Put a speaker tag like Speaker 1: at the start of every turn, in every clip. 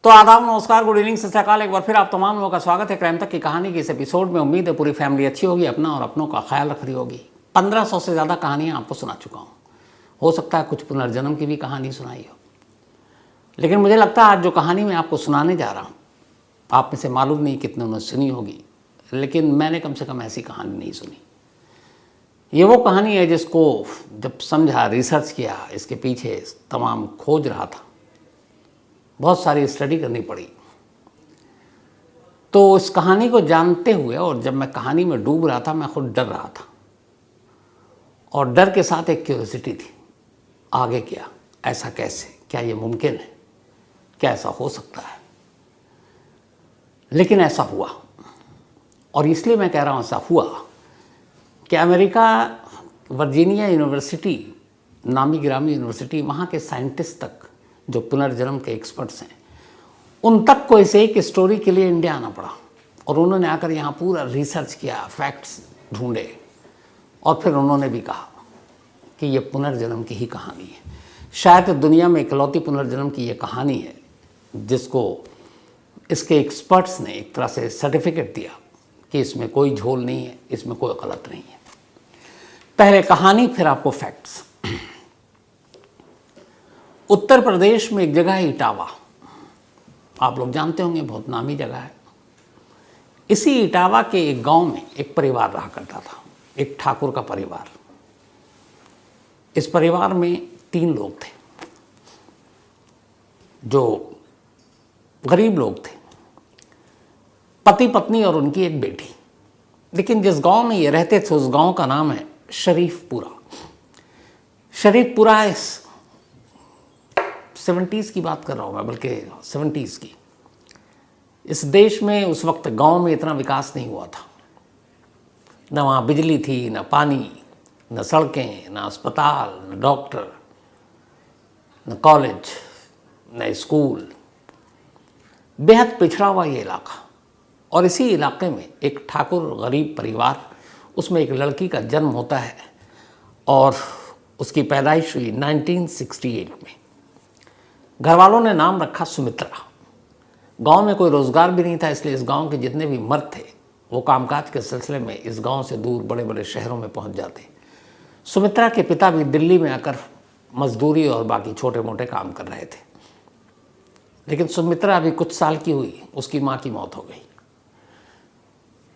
Speaker 1: तो आदाब, नमस्कार, गुड इवनिंग, सत श्री अकाल। एक बार फिर आप तमाम लोगों का स्वागत है क्राइम तक की कहानी की इस एपिसोड में। उम्मीद है पूरी फैमिली अच्छी होगी, अपना और अपनों का ख्याल रख रही होगी। 1500 से ज़्यादा कहानियाँ आपको सुना चुका हूँ। हो सकता है कुछ पुनर्जन्म की भी कहानी सुनाई हो, लेकिन मुझे लगता है आज जो कहानी मैं आपको सुनाने जा रहा हूँ, आप में से मालूम नहीं कितने उन्होंने सुनी होगी, लेकिन मैंने कम से कम ऐसी कहानी नहीं सुनी। ये वो कहानी है जिसको जब समझा, रिसर्च किया, इसके पीछे तमाम खोज रहा था, बहुत सारी स्टडी करनी पड़ी। तो इस कहानी को जानते हुए और जब मैं कहानी में डूब रहा था, मैं खुद डर रहा था और डर के साथ एक क्यूरियोसिटी थी। आगे क्या, ऐसा कैसे, क्या ये मुमकिन है, क्या ऐसा हो सकता है? लेकिन ऐसा हुआ, और इसलिए मैं कह रहा हूँ ऐसा हुआ कि अमेरिका वर्जीनिया यूनिवर्सिटी, नामी गिरामी यूनिवर्सिटी, वहाँ के साइंटिस्ट तक जो पुनर्जन्म के एक्सपर्ट्स हैं, उन तक को इसे एक स्टोरी के लिए इंडिया आना पड़ा। और उन्होंने आकर यहाँ पूरा रिसर्च किया, फैक्ट्स ढूंढे, और फिर उन्होंने भी कहा कि ये पुनर्जन्म की ही कहानी है। शायद दुनिया में इकलौती पुनर्जन्म की ये कहानी है जिसको इसके एक्सपर्ट्स ने एक तरह से सर्टिफिकेट दिया कि इसमें कोई झोल नहीं है, इसमें कोई गलत नहीं है। पहले कहानी, फिर आपको फैक्ट्स। उत्तर प्रदेश में एक जगह है इटावा, आप लोग जानते होंगे, बहुत नामी जगह है। इसी इटावा के एक गांव में एक परिवार रहा करता था, एक ठाकुर का परिवार। इस परिवार में 3 लोग थे जो गरीब लोग थे, पति पत्नी और उनकी एक बेटी। लेकिन जिस गांव में ये रहते थे उस गांव का नाम है शरीफपुरा। शरीफपुरा 70s की बात कर रहा हूँ मैं, बल्कि 70s की। इस देश में उस वक्त गांव में इतना विकास नहीं हुआ था। न वहाँ बिजली थी, न पानी, न सड़कें, न अस्पताल, न डॉक्टर, न कॉलेज, न स्कूल। बेहद पिछड़ा हुआ ये इलाका। और इसी इलाके में एक ठाकुर गरीब परिवार, उसमें एक लड़की का जन्म होता है और उसकी पैदाइश हुई 1968 में। घर वालों ने नाम रखा सुमित्रा। गांव में कोई रोज़गार भी नहीं था, इसलिए इस गांव के जितने भी मर्द थे वो कामकाज के सिलसिले में इस गांव से दूर बड़े बड़े शहरों में पहुंच जाते। सुमित्रा के पिता भी दिल्ली में आकर मजदूरी और बाकी छोटे मोटे काम कर रहे थे। लेकिन सुमित्रा अभी कुछ साल की हुई, उसकी माँ की मौत हो गई।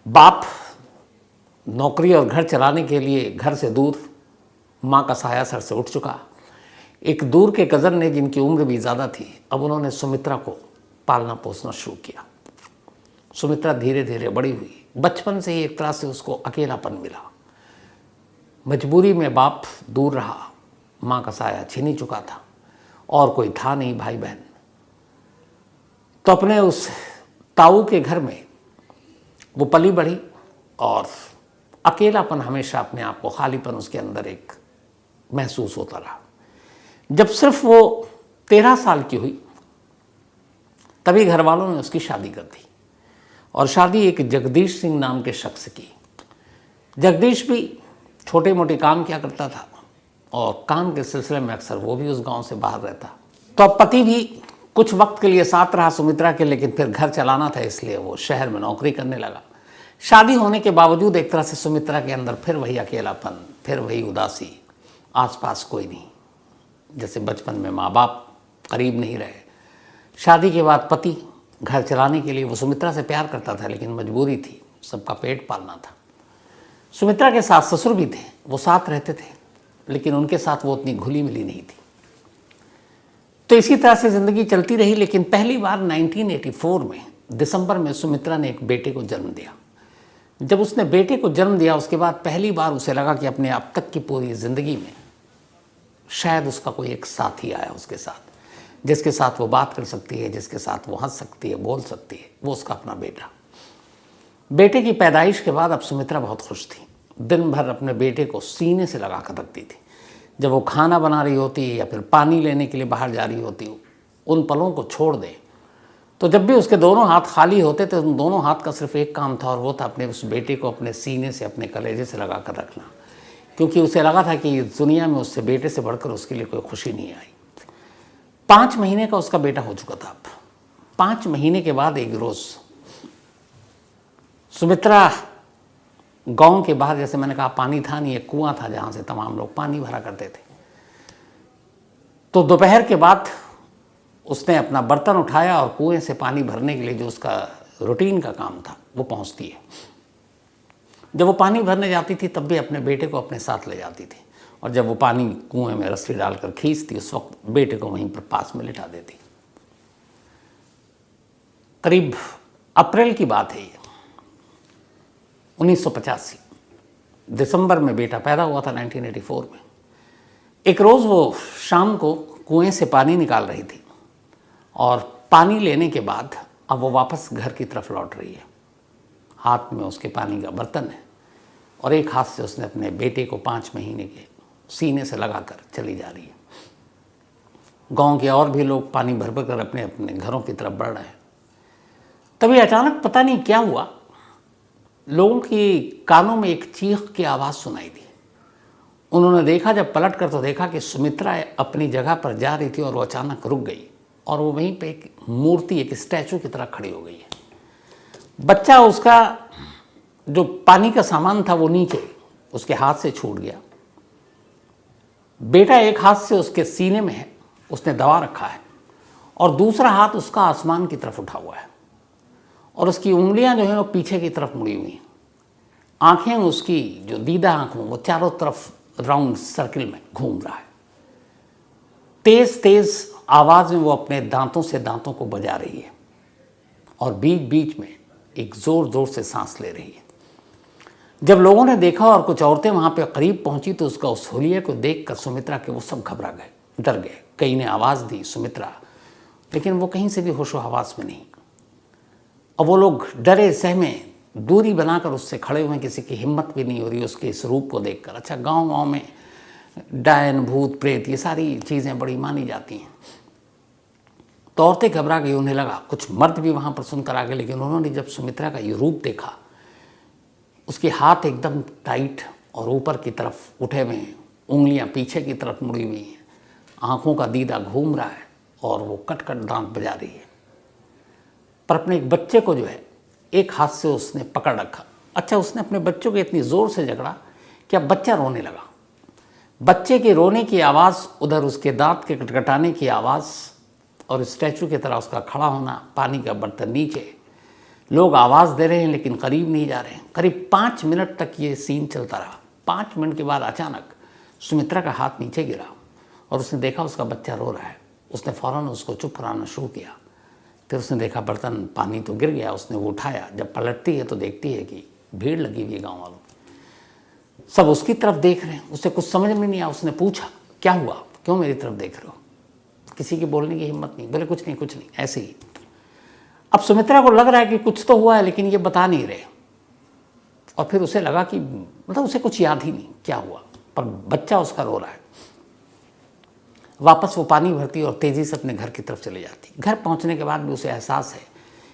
Speaker 1: बाप नौकरी और घर चलाने के लिए घर से दूर, माँ का साया सर से उठ चुका। एक दूर के कज़न ने, जिनकी उम्र भी ज़्यादा थी, अब उन्होंने सुमित्रा को पालना पोसना शुरू किया। सुमित्रा धीरे धीरे बड़ी हुई। बचपन से ही एक तरह से उसको अकेलापन मिला। मजबूरी में बाप दूर रहा, माँ का साया छीन ही चुका था और कोई था नहीं भाई बहन। तो अपने उस ताऊ के घर में वो पली बढ़ी और अकेलापन हमेशा अपने आप को, खालीपन उसके अंदर एक महसूस होता रहा। जब सिर्फ वो 13 साल की हुई तभी घर वालों ने उसकी शादी कर दी, और शादी एक जगदीश सिंह नाम के शख्स की। जगदीश भी छोटे मोटे काम किया करता था और काम के सिलसिले में अक्सर वो भी उस गांव से बाहर रहता। तो अब पति भी कुछ वक्त के लिए साथ रहा सुमित्रा के, लेकिन फिर घर चलाना था, इसलिए वो शहर में नौकरी करने लगा। शादी होने के बावजूद एक तरह से सुमित्रा के अंदर फिर वही अकेलापन, फिर वही उदासी, आसपास कोई नहीं। जैसे बचपन में माँ बाप करीब नहीं रहे। शादी के बाद पति घर चलाने के लिए, वो सुमित्रा से प्यार करता था लेकिन मजबूरी थी, सबका पेट पालना था। सुमित्रा के सास ससुर भी थे, वो साथ रहते थे, लेकिन उनके साथ वो उतनी घुली मिली नहीं थी। तो इसी तरह से ज़िंदगी चलती रही। लेकिन पहली बार 1984 में दिसंबर में सुमित्रा ने एक बेटे को जन्म दिया। जब उसने बेटे को जन्म दिया, उसके बाद पहली बार उसे लगा कि अपने अब तक की पूरी ज़िंदगी में शायद उसका कोई एक साथी आया उसके साथ, जिसके साथ वो बात कर सकती है, जिसके साथ वो हंस सकती है, बोल सकती है, वो उसका अपना बेटा। बेटे की पैदाइश के बाद अब सुमित्रा बहुत खुश थी। दिन भर अपने बेटे को सीने से लगा कर रखती थी। जब वो खाना बना रही होती या फिर पानी लेने के लिए बाहर जा रही होती, उन पलों को छोड़ दे, तो जब भी उसके दोनों हाथ खाली होते थे, उन दोनों हाथ का सिर्फ एक काम था, और वो था अपने उस बेटे को अपने सीने से, अपने कलेजे से लगा कर रखना। क्योंकि उसे लगा था कि दुनिया में उससे बेटे से बढ़कर उसके लिए कोई खुशी नहीं आई। 5 महीने का उसका बेटा हो चुका था। अब 5 महीने के बाद एक रोज सुमित्रा गांव के बाहर, जैसे मैंने कहा पानी था नहीं, एक कुआं था जहां से तमाम लोग पानी भरा करते थे, तो दोपहर के बाद उसने अपना बर्तन उठाया और कुएं से पानी भरने के लिए जो उसका रूटीन का काम था वो पहुंचती है। जब वो पानी भरने जाती थी तब भी अपने बेटे को अपने साथ ले जाती थी, और जब वो पानी कुएं में रस्सी डालकर खींचती उस वक्त बेटे को वहीं पर पास में लिटा देती। करीब अप्रैल की बात है ये, 1985 दिसंबर में बेटा पैदा हुआ था 1984 में। एक रोज़ वो शाम को कुएं से पानी निकाल रही थी और पानी लेने के बाद अब वो वापस घर की तरफ लौट रही है। हाथ में उसके पानी का बर्तन है और एक हाथ से उसने अपने बेटे को 5 महीने के सीने से लगाकर चली जा रही है। गांव के और भी लोग पानी भर भर कर अपने अपने घरों की तरफ बढ़ रहे हैं। तभी अचानक पता नहीं क्या हुआ, लोगों की कानों में एक चीख की आवाज़ सुनाई दी। उन्होंने देखा, जब पलट कर तो देखा कि सुमित्रा अपनी जगह पर जा रही थी और वो अचानक रुक गई और वो वहीं पे एक मूर्ति, एक स्टैचू की तरह खड़ी हो गई है। बच्चा, उसका जो पानी का सामान था वो नीचे उसके हाथ से छूट गया। बेटा एक हाथ से उसके सीने में है, उसने दबा रखा है, और दूसरा हाथ उसका आसमान की तरफ उठा हुआ है और उसकी उंगलियां जो हैं वो पीछे की तरफ मुड़ी हुई हैं। आंखें उसकी जो दीदा आंखों वो चारों तरफ राउंड सर्किल में घूम रहा है। तेज तेज आवाज में वो अपने दांतों से दांतों को बजा रही है और बीच बीच में एक जोर जोर से सांस ले रही है। जब लोगों ने देखा और कुछ औरतें वहां पे करीब पहुंची तो उसका उस हुलिये को देखकर सुमित्रा के वो सब घबरा गए, डर गए। कई ने आवाज दी सुमित्रा, लेकिन वो कहीं से भी होशो हवास में नहीं। और वो लोग डरे सहमे दूरी बनाकर उससे खड़े हुए, किसी की हिम्मत भी नहीं हो रही उसके इस रूप को देखकर। अच्छा, गांव में डायन, भूत, प्रेत ये सारी चीज़ें बड़ी मानी जाती हैं, तो औरतें घबरा गई। उन्हें लगा कुछ मर्द भी वहाँ पर सुनकर आ गए, लेकिन उन्होंने जब सुमित्रा का ये रूप देखा, उसके हाथ एकदम टाइट और ऊपर की तरफ उठे हुए हैं, उंगलियाँ पीछे की तरफ मुड़ी हुई हैं, आँखों का दीदा घूम रहा है और वो कट कट दांत बजा रही है। पर अपने एक बच्चे को जो है एक हाथ से उसने पकड़ रखा। अच्छा, उसने अपने बच्चों को इतनी ज़ोर से झगड़ा कि अब बच्चा रोने लगा। बच्चे के रोने की आवाज़, उधर उसके दांत के कटकटाने की आवाज़ और स्टैचू की तरह उसका खड़ा होना, पानी का बर्तन नीचे, लोग आवाज़ दे रहे हैं लेकिन करीब नहीं जा रहे हैं। करीब 5 मिनट तक ये सीन चलता रहा। 5 मिनट के बाद अचानक सुमित्रा का हाथ नीचे गिरा और उसने देखा उसका बच्चा रो रहा है। उसने फ़ौरन उसको चुप कराना शुरू किया। फिर उसने देखा बर्तन, पानी तो गिर गया, उसने वो उठाया। जब पलटती है तो देखती है कि भीड़ लगी हुई है गाँव वालों, सब उसकी तरफ देख रहे हैं। उसे कुछ समझ में नहीं आया। उसने पूछा, क्या हुआ, क्यों मेरी तरफ देख रहे हो? किसी की बोलने की हिम्मत नहीं। बोले कुछ नहीं, कुछ नहीं, ऐसे ही। अब सुमित्रा को लग रहा है कि कुछ तो हुआ है, लेकिन ये बता नहीं रहे। और फिर उसे लगा कि मतलब उसे कुछ याद ही नहीं क्या हुआ, पर बच्चा उसका रो रहा है। वापस वो पानी भरती और तेज़ी से अपने घर की तरफ चली जाती। घर पहुंचने के बाद भी उसे एहसास है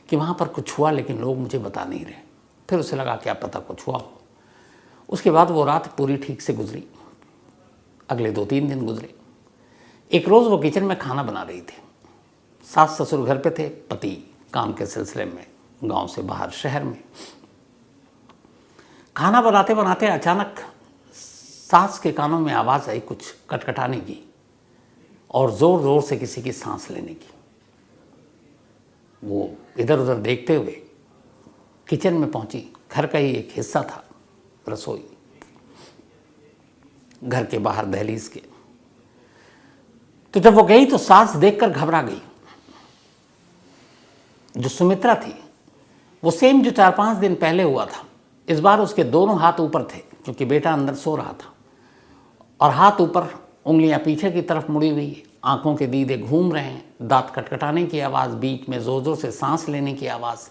Speaker 1: कि वहाँ पर कुछ हुआ, लेकिन लोग मुझे बता नहीं रहे। फिर उसे लगा क्या पता कुछ हुआ हो। उसके बाद वो रात पूरी ठीक से गुजरी। अगले 2-3 दिन गुजरे। एक रोज़ वो किचन में खाना बना रही थी। सास ससुर घर पे थे, पति काम के सिलसिले में गांव से बाहर शहर में। खाना बनाते बनाते अचानक सास के कानों में आवाज़ आई कुछ कटकटाने की और ज़ोर ज़ोर से किसी की सांस लेने की। वो इधर उधर देखते हुए किचन में पहुंची। घर का ही एक हिस्सा था रसोई, घर के बाहर दहलीज के। तो जब वो गई तो सास देखकर घबरा गई। जो सुमित्रा थी वो सेम जो 4-5 दिन पहले हुआ था। इस बार उसके दोनों हाथ ऊपर थे क्योंकि बेटा अंदर सो रहा था, और हाथ ऊपर, उंगलियां पीछे की तरफ मुड़ी हुई, आंखों के दीदे घूम रहे हैं, दांत कटकटाने की आवाज़, बीच में ज़ोर ज़ोर से सांस लेने की आवाज़।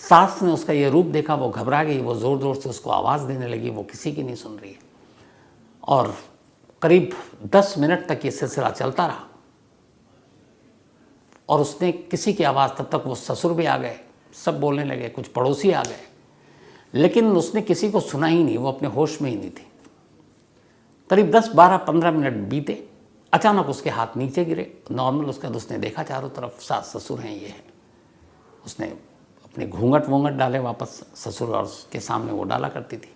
Speaker 1: सास ने उसका ये रूप देखा, वो घबरा गई, वो ज़ोर ज़ोर से उसको आवाज़ देने लगी। वो किसी की नहीं सुन रही है। और करीब 10 मिनट तक ये सिलसिला चलता रहा और उसने किसी की आवाज़, तब तक वो ससुर भी आ गए, सब बोलने लगे, कुछ पड़ोसी आ गए, लेकिन उसने किसी को सुना ही नहीं। वो अपने होश में ही नहीं थी। करीब 10-12-15 मिनट बीते। अचानक उसके हाथ नीचे गिरे। नॉर्मल उसका, उसने देखा चारों तरफ सास ससुर हैं ये है। उसने अपने घूंघट वूंघट डाले वापस, ससुर और के सामने वो डाला करती थी।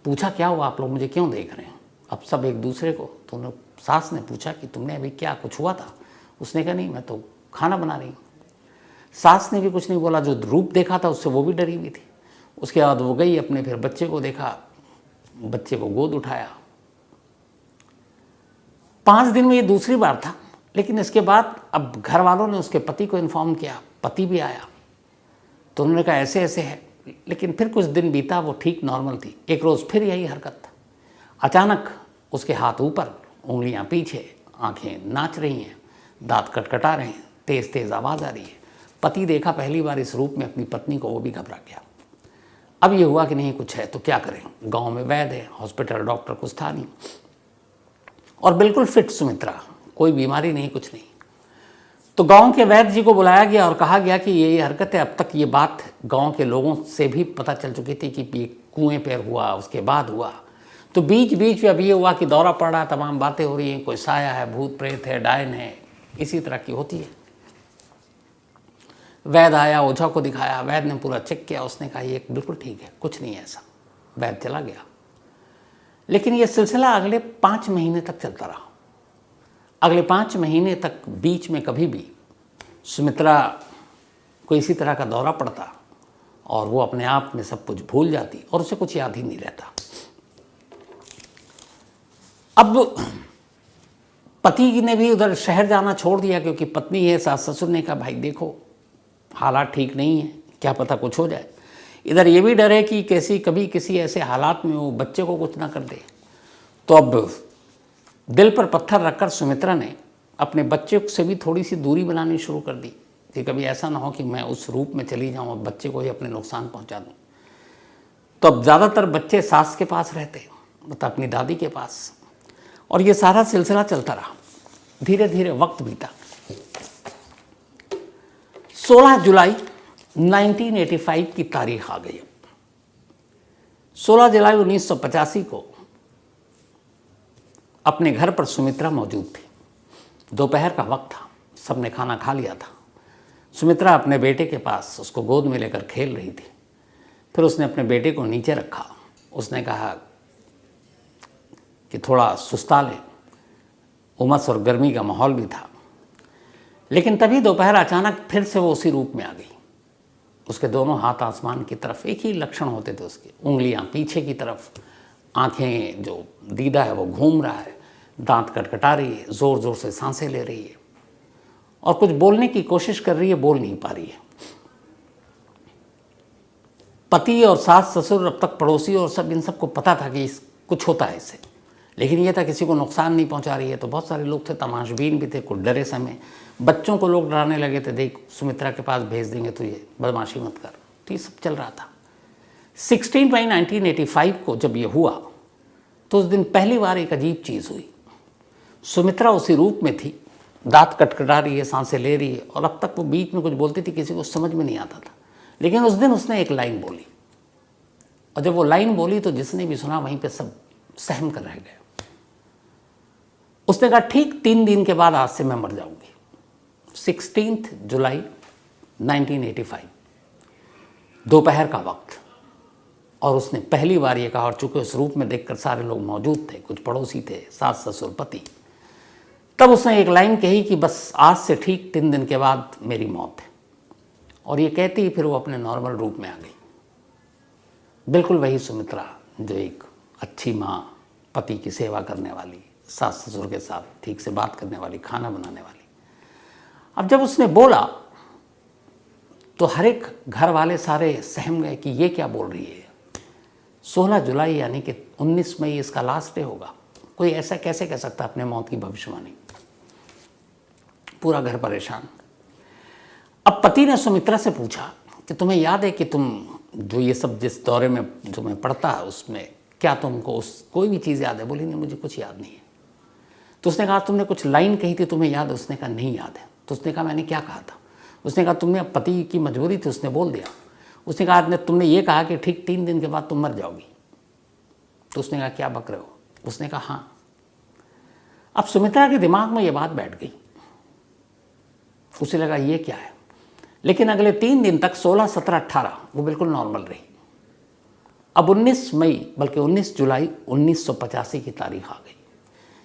Speaker 1: पूछा क्या हुआ, आप लोग मुझे क्यों देख रहे हैं? अब सब एक दूसरे को, तो सास ने पूछा कि तुमने अभी क्या, कुछ हुआ था? उसने कहा नहीं, मैं तो खाना बना रही हूँ। सास ने भी कुछ नहीं बोला, जो रूप देखा था उससे वो भी डरी हुई थी। उसके बाद वो गई अपने, फिर बच्चे को देखा, बच्चे को गोद उठाया। 5 दिन में ये दूसरी बार था, लेकिन इसके बाद अब घर वालों ने उसके पति को इन्फॉर्म किया, पति भी आया, तो उन्होंने कहा ऐसे ऐसे है। लेकिन फिर कुछ दिन बीता, वो ठीक नॉर्मल थी। एक रोज़ फिर यही हरकत। अचानक उसके हाथ ऊपर, उंगलियां पीछे, आंखें नाच रही हैं, दांत कटकटा रहे हैं, तेज़ तेज़ आवाज़ आ रही है। पति देखा पहली बार इस रूप में अपनी पत्नी को, वो भी घबरा गया। अब ये हुआ कि नहीं कुछ है तो क्या करें, गांव में वैद्य है, हॉस्पिटल डॉक्टर कुछ था नहीं, और बिल्कुल फिट सुमित्रा, कोई बीमारी नहीं, कुछ नहीं। तो गांव के वैद्य जी को बुलाया गया और कहा गया कि ये हरकत है। अब तक ये बात गांव के लोगों से भी पता चल चुकी थी कि ये कुएं पर हुआ, उसके बाद हुआ। तो बीच बीच में अब ये हुआ कि दौरा पड़ रहा, तमाम बातें हो रही हैं, कोई साया है, भूत प्रेत है, डायन है, इसी तरह की होती है। वैद्य आया, ओझा को दिखाया, वैद्य ने पूरा चेक किया, उसने कहा ये बिल्कुल ठीक है, कुछ नहीं है ऐसा। वैद्य चला गया। लेकिन ये सिलसिला अगले 5 महीने तक चलता रहा। अगले 5 महीने तक बीच में कभी भी सुमित्रा को इसी तरह का दौरा पड़ता और वो अपने आप में सब कुछ भूल जाती और उसे कुछ याद ही नहीं रहता। अब पति ने भी उधर शहर जाना छोड़ दिया, क्योंकि पत्नी है, सास ससुर ने कहा भाई देखो हालात ठीक नहीं है, क्या पता कुछ हो जाए। इधर ये भी डर है कि कभी किसी ऐसे हालात में वो बच्चे को कुछ ना कर दे। तो अब दिल पर पत्थर रखकर सुमित्रा ने अपने बच्चे से भी थोड़ी सी दूरी बनानी शुरू कर दी कि कभी ऐसा ना हो कि मैं उस रूप में चली जाऊं और बच्चे को ही अपने नुकसान पहुंचा दूं। तो अब ज़्यादातर बच्चे सास के पास रहते, मतलब अपनी दादी के पास, और ये सारा सिलसिला चलता रहा। धीरे धीरे वक्त बीता। 16 जुलाई 1985 की तारीख आ गई। 16 जुलाई 1985 को अपने घर पर सुमित्रा मौजूद थी। दोपहर का वक्त था, सबने खाना खा लिया था। सुमित्रा अपने बेटे के पास उसको गोद में लेकर खेल रही थी। फिर उसने अपने बेटे को नीचे रखा। उसने कहा कि थोड़ा सुस्ता ले, उमस और गर्मी का माहौल भी था। लेकिन तभी दोपहर अचानक फिर से वो उसी रूप में आ गई। उसके दोनों हाथ आसमान की तरफ, एक ही लक्षण होते थे उसके, उंगलियां पीछे की तरफ, आंखें, जो दीदा है वो घूम रहा है, दांत कटकटा रही है, ज़ोर ज़ोर से सांसें ले रही है और कुछ बोलने की कोशिश कर रही है, बोल नहीं पा रही है। पति और सास ससुर, अब तक पड़ोसी और सब, इन सबको पता था कि कुछ होता है इससे, लेकिन ये था किसी को नुकसान नहीं पहुंचा रही है। तो बहुत सारे लोग थे, तमाशबीन भी थे, कुछ डरे समय। बच्चों को लोग डराने लगे थे, देख सुमित्रा के पास भेज देंगे तो ये बदमाशी मत कर। तो ये सब चल रहा था। 16 मई 1985 को जब ये हुआ तो उस दिन पहली बार एक अजीब चीज़ हुई। सुमित्रा उसी रूप में थी, दांत कटकटा रही है, सांसें ले रही है, और अब तक वो बीच में कुछ बोलती थी, किसी को समझ में नहीं आता था। लेकिन उस दिन उसने एक लाइन बोली, और जब वो लाइन बोली तो जिसने भी सुना वहीं पे सब सहम कर रह गए। उसने कहा ठीक 3 दिन के बाद आज से मैं मर जाऊंगी। 16 जुलाई 1985, दोपहर का वक्त। और उसने पहली बार ये कहा, और चूंकि उस रूप में देखकर सारे लोग मौजूद थे, कुछ पड़ोसी थे, सास ससुर पति, तब उसने एक लाइन कही कि बस आज से ठीक 3 दिन के बाद मेरी मौत है। और ये कहती ही फिर वो अपने नॉर्मल रूप में आ गई। बिल्कुल वही सुमित्रा जो एक अच्छी माँ, पति की सेवा करने वाली, सास ससुर के साथ ठीक से बात करने वाली, खाना बनाने वाली। अब जब उसने बोला तो हर एक घर वाले सारे सहम गए कि ये क्या बोल रही है। 16 जुलाई यानी कि 19 मई इसका लास्ट डे होगा। कोई ऐसा कैसे कह सकता अपने मौत की भविष्यवाणी। पूरा घर परेशान। अब पति ने सुमित्रा से पूछा कि तुम्हें याद है कि तुम जो ये सब जिस दौरे में जो मैं पढ़ता है उसमें क्या तुमको कोई भी चीज़ याद है? बोली नहीं, मुझे कुछ याद नहीं है। तो उसने कहा तुमने कुछ लाइन कही थी, तुम्हें याद है? उसने कहा नहीं याद है। तो उसने कहा मैंने क्या कहा था? उसने कहा तुमने पति की मजबूरी थी, उसने बोल दिया। उसने कहा तुमने ये कहा कि ठीक 3 दिन के बाद तुम मर जाओगी। तो उसने कहा क्या बक रहे हो? उसने कहा हाँ। अब सुमित्रा के दिमाग में ये बात बैठ गई। उसे लगा ये क्या है। लेकिन अगले 3 दिन तक 16, 17, 18 वो बिल्कुल नॉर्मल रही। अब 19 मई बल्कि 19 जुलाई 1985 की तारीख आ गई।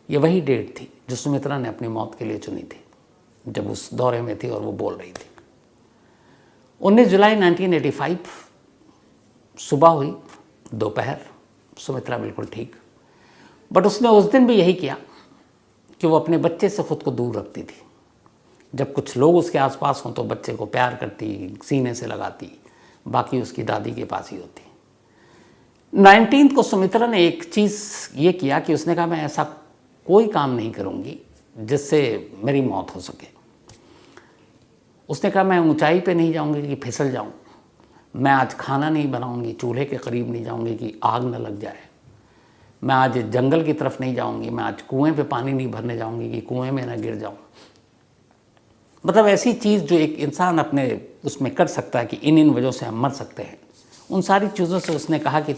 Speaker 1: ये वही डेट थी जो सुमित्रा ने अपनी मौत के लिए चुनी थी, जब उस दौरे में थी और वो बोल रही थी। 19 जुलाई 1985 सुबह हुई, दोपहर, सुमित्रा बिल्कुल ठीक। बट उसने उस दिन भी यही किया कि वो अपने बच्चे से खुद को दूर रखती थी। जब कुछ लोग उसके आसपास हों तो बच्चे को प्यार करती, सीने से लगाती, बाकी उसकी दादी के पास ही होती। 19 को सुमित्रा ने एक चीज़ ये किया कि उसने कहा मैं ऐसा कोई काम नहीं करूँगी जिससे मेरी मौत हो सके। उसने कहा मैं ऊंचाई पे नहीं जाऊँगी कि फिसल जाऊँ, मैं आज खाना नहीं बनाऊँगी, चूल्हे के करीब नहीं जाऊँगी कि आग न लग जाए, मैं आज जंगल की तरफ नहीं जाऊँगी, मैं आज कुएं पे पानी नहीं भरने जाऊँगी कि कुएं में न गिर जाऊँ। मतलब ऐसी चीज़ जो एक इंसान अपने उसमें कर सकता है कि इन वजहों से हम मर सकते हैं, उन सारी चीज़ों से उसने कहा कि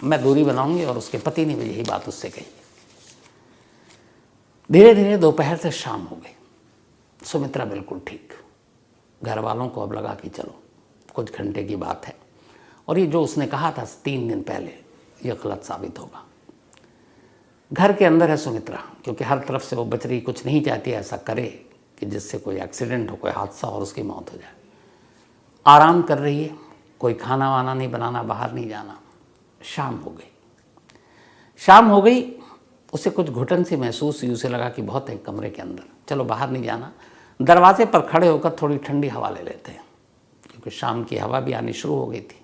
Speaker 1: मैं दूरी बनाऊंगी। और उसके पति ने भी यही बात उससे कही। धीरे धीरे दोपहर से शाम हो गई, सुमित्रा बिल्कुल ठीक। घर वालों को अब लगा कि चलो कुछ घंटे की बात है, और ये जो उसने कहा था 3 दिन पहले ये गलत साबित होगा। घर के अंदर है सुमित्रा, क्योंकि हर तरफ से वो बच रही, कुछ नहीं चाहती ऐसा करे कि जिससे कोई एक्सीडेंट हो, कोई हादसा और उसकी मौत हो जाए। आराम कर रही है, कोई खाना वाना नहीं बनाना, बाहर नहीं जाना। शाम हो गई, उसे कुछ घुटन सी महसूस हुई। उसे लगा कि बहुत है कमरे के अंदर, चलो बाहर नहीं जाना, दरवाजे पर खड़े होकर थोड़ी ठंडी हवा ले लेते हैं, क्योंकि शाम की हवा भी आनी शुरू हो गई थी।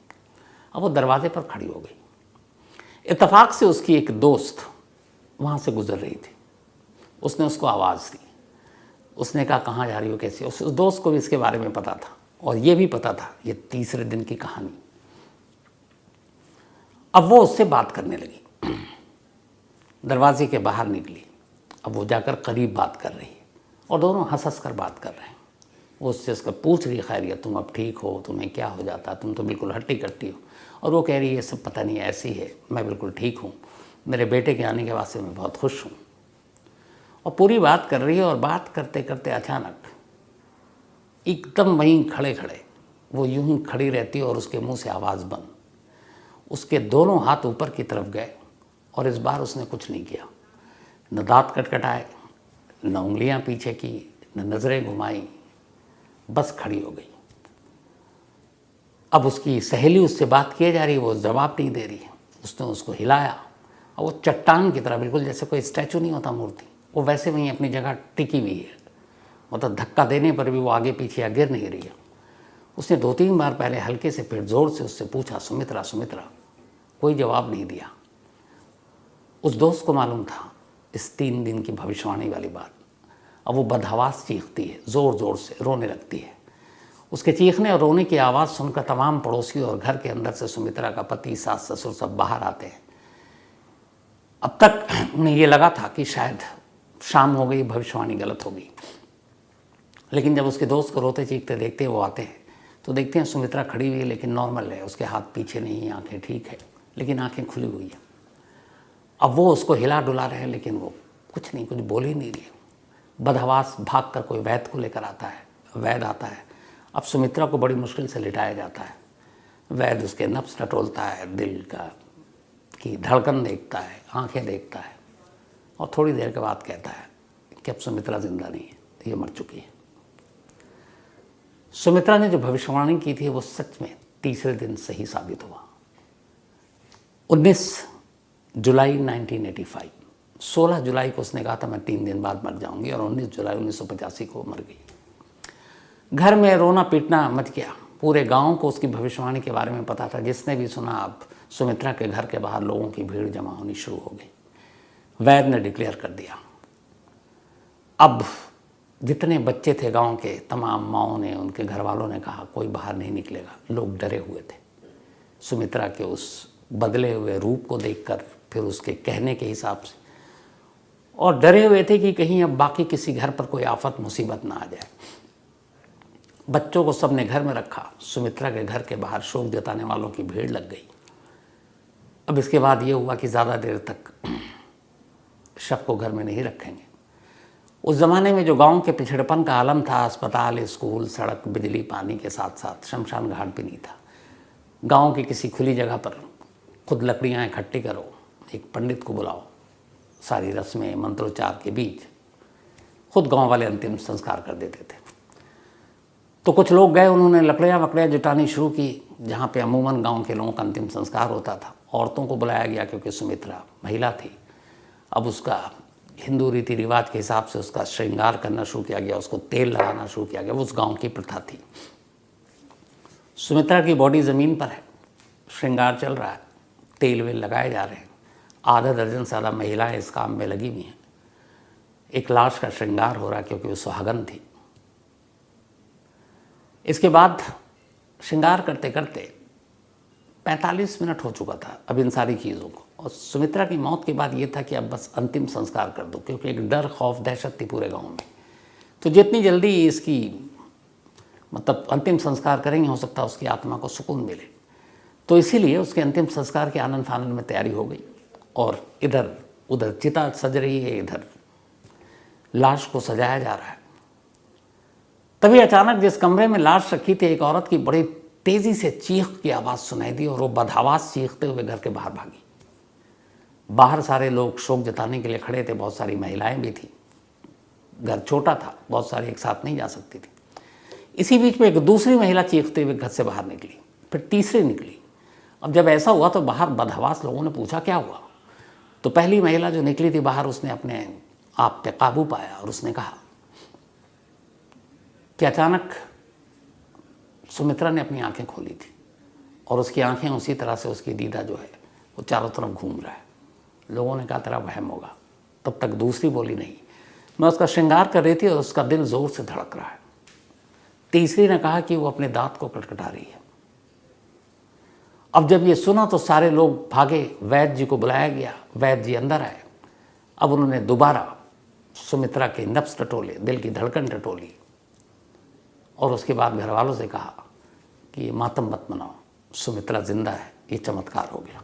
Speaker 1: अब वो दरवाजे पर खड़ी हो गई। इत्तेफाक से उसकी एक दोस्त वहाँ से गुजर रही थी। उसने उसको आवाज़ दी। उसने कहा कहाँ जा रही हो, कैसी? उस दोस्त को भी इसके बारे में पता था, और ये भी पता था ये तीसरे दिन की कहानी। अब वो उससे बात करने लगी, दरवाजे के बाहर निकली। अब वो जाकर करीब बात कर रही है, और दोनों हंस कर बात कर रहे हैं। वो उससे उसका पूछ रही खैरियत, तुम अब ठीक हो, तुम्हें क्या हो जाता, तुम तो बिल्कुल हट्टी कट्टी हो। और वो कह रही है ये सब पता नहीं ऐसी है, मैं बिल्कुल ठीक हूँ, मेरे बेटे के आने के बाद से मैं बहुत खुश हूँ। और पूरी बात कर रही है, और बात करते करते अचानक एकदम वहीं खड़े खड़े वो यूं ही खड़ी रहती है, और उसके मुंह से आवाज़ बंद। उसके दोनों हाथ ऊपर की तरफ गए, और इस बार उसने कुछ नहीं किया, न दांत कटकटाए, न उंगलियां पीछे की, न नज़रें घुमाई, बस खड़ी हो गई। अब उसकी सहेली उससे बात किए जा रही है, वो जवाब नहीं दे रही है। उसने उसको हिलाया, और वो चट्टान की तरह, बिल्कुल जैसे कोई स्टैचू नहीं होता, मूर्ति, वो वैसे वहीं अपनी जगह टिकी हुई है। मतलब धक्का देने पर भी वो आगे पीछे या गिर नहीं रही है। उसने 2-3 बार पहले हल्के से फिर ज़ोर से उससे पूछा, सुमित्रा सुमित्रा, कोई जवाब नहीं दिया। उस दोस्त को मालूम था इस 3 दिन की भविष्यवाणी वाली बात। अब वो बदहवास चीखती है, ज़ोर ज़ोर से रोने लगती है। उसके चीखने और रोने की आवाज़ सुनकर तमाम पड़ोसी और घर के अंदर से सुमित्रा का पति, सास, ससुर सब बाहर आते हैं। अब तक उन्हें ये लगा था कि शायद शाम हो गई, भविष्यवाणी गलत हो गई। लेकिन जब उसके दोस्त को रोते चीखते देखते वो आते हैं, तो देखते हैं सुमित्रा खड़ी हुई है, लेकिन नॉर्मल है, उसके हाथ पीछे नहीं है, आंखें ठीक है, लेकिन आंखें खुली हुई है। अब वो उसको हिला डुला रहे हैं, लेकिन वो कुछ नहीं, कुछ बोल ही नहीं रही है। बदहवास भाग कर कोई वैद्य को लेकर आता है, वैद्य आता है। अब सुमित्रा को बड़ी मुश्किल से लिटाया जाता है। वैद्य उसके नब्ज़ टटोलता है, दिल की धड़कन देखता है, आंखें देखता है, और थोड़ी देर के बाद कहता है कि अब सुमित्रा जिंदा नहीं है, ये मर चुकी है। सुमित्रा ने जो भविष्यवाणी की थी वो सच में तीसरे दिन सही साबित हुआ। 19 जुलाई 1985, 16 जुलाई को उसने कहा था मैं 3 दिन बाद मर जाऊंगी, और 19 जुलाई 1985 को मर गई। घर में रोना पीटना मच गया। पूरे गांव को उसकी भविष्यवाणी के बारे में पता था। जिसने भी सुना, अब सुमित्रा के घर के बाहर लोगों की भीड़ जमा होनी शुरू हो गई। वैद्य ने डिक्लेयर कर दिया। अब जितने बच्चे थे गांव के, तमाम माँओं ने, उनके घर वालों ने कहा कोई बाहर नहीं निकलेगा। लोग डरे हुए थे सुमित्रा के उस बदले हुए रूप को देखकर, फिर उसके कहने के हिसाब से, और डरे हुए थे कि कहीं अब बाकी किसी घर पर कोई आफत मुसीबत ना आ जाए। बच्चों को सबने घर में रखा। सुमित्रा के घर के बाहर शोक जताने वालों की भीड़ लग गई। अब इसके बाद ये हुआ कि ज़्यादा देर तक शव को घर में नहीं रखेंगे। उस ज़माने में जो गांव के पिछड़पन का आलम था, अस्पताल, स्कूल, सड़क, बिजली, पानी के साथ साथ शमशान घाट भी नहीं था। गांव की किसी खुली जगह पर खुद लकड़ियाँ इकट्ठी करो, एक पंडित को बुलाओ, सारी रस्में मंत्रोच्चार के बीच खुद गांव वाले अंतिम संस्कार कर देते थे। तो कुछ लोग गए, उन्होंने लकड़ियाँ वकड़ियाँ जुटानी शुरू की, जहाँ पे अमूमन गांव के लोगों का अंतिम संस्कार होता था। औरतों को बुलाया गया क्योंकि सुमित्रा महिला थी। अब उसका हिंदू रीति रिवाज के हिसाब से उसका श्रृंगार करना शुरू किया गया, उसको तेल लगाना शुरू किया गया। वो उस गांव की प्रथा थी। सुमित्रा की बॉडी ज़मीन पर है, श्रृंगार चल रहा है, तेल वेल लगाए जा रहे हैं। आधा दर्जन से ज़्यादा महिलाएं इस काम में लगी हुई हैं। एक लाश का श्रृंगार हो रहा है क्योंकि वो सुहागन थी। इसके बाद श्रृंगार करते करते 45 मिनट हो चुका था अब इन सारी चीज़ों को। और सुमित्रा की मौत के बाद ये था कि अब बस अंतिम संस्कार कर दो, क्योंकि एक डर, खौफ, दहशत थी पूरे गांव में। तो जितनी जल्दी इसकी मतलब अंतिम संस्कार करेंगे, हो सकता है उसकी आत्मा को सुकून मिले। तो इसीलिए उसके अंतिम संस्कार के आनंद फानंद में तैयारी हो गई। और इधर उधर चिता सज रही है, इधर लाश को सजाया जा रहा है। तभी अचानक जिस कमरे में लाश रखी थी, एक औरत की बड़ी तेज़ी से चीख की आवाज़ सुनाई दी और वो बदहवास चीखते हुए घर के बाहर भागी। बाहर सारे लोग शोक जताने के लिए खड़े थे, बहुत सारी महिलाएं भी थी। घर छोटा था, बहुत सारी एक साथ नहीं जा सकती थी। इसी बीच में एक दूसरी महिला चीखते हुए घर से बाहर निकली, फिर तीसरी निकली। अब जब ऐसा हुआ तो बाहर बदहवास लोगों ने पूछा क्या हुआ। तो पहली महिला जो निकली थी बाहर, उसने अपने आप पे काबू पाया और उसने कहा कि अचानक सुमित्रा ने अपनी आंखें खोली थी और उसकी आंखें उसी तरह से, उसकी दीदा जो है वो चारों तरफ घूम रहा है। लोगों ने कहा तेरा वहम होगा। तब तक दूसरी बोली नहीं, मैं उसका श्रृंगार कर रही थी और उसका दिल जोर से धड़क रहा है। तीसरी ने कहा कि वो अपने दांत को कटकटा रही है। अब जब ये सुना तो सारे लोग भागे, वैद्य जी को बुलाया गया। वैद्य जी अंदर आए। अब उन्होंने दोबारा सुमित्रा के नब्ज टटोले, दिल की धड़कन टटोली और उसके बाद घर वालों से कहा कि ये मातम मत मनाओ, सुमित्रा जिंदा है, ये चमत्कार हो गया।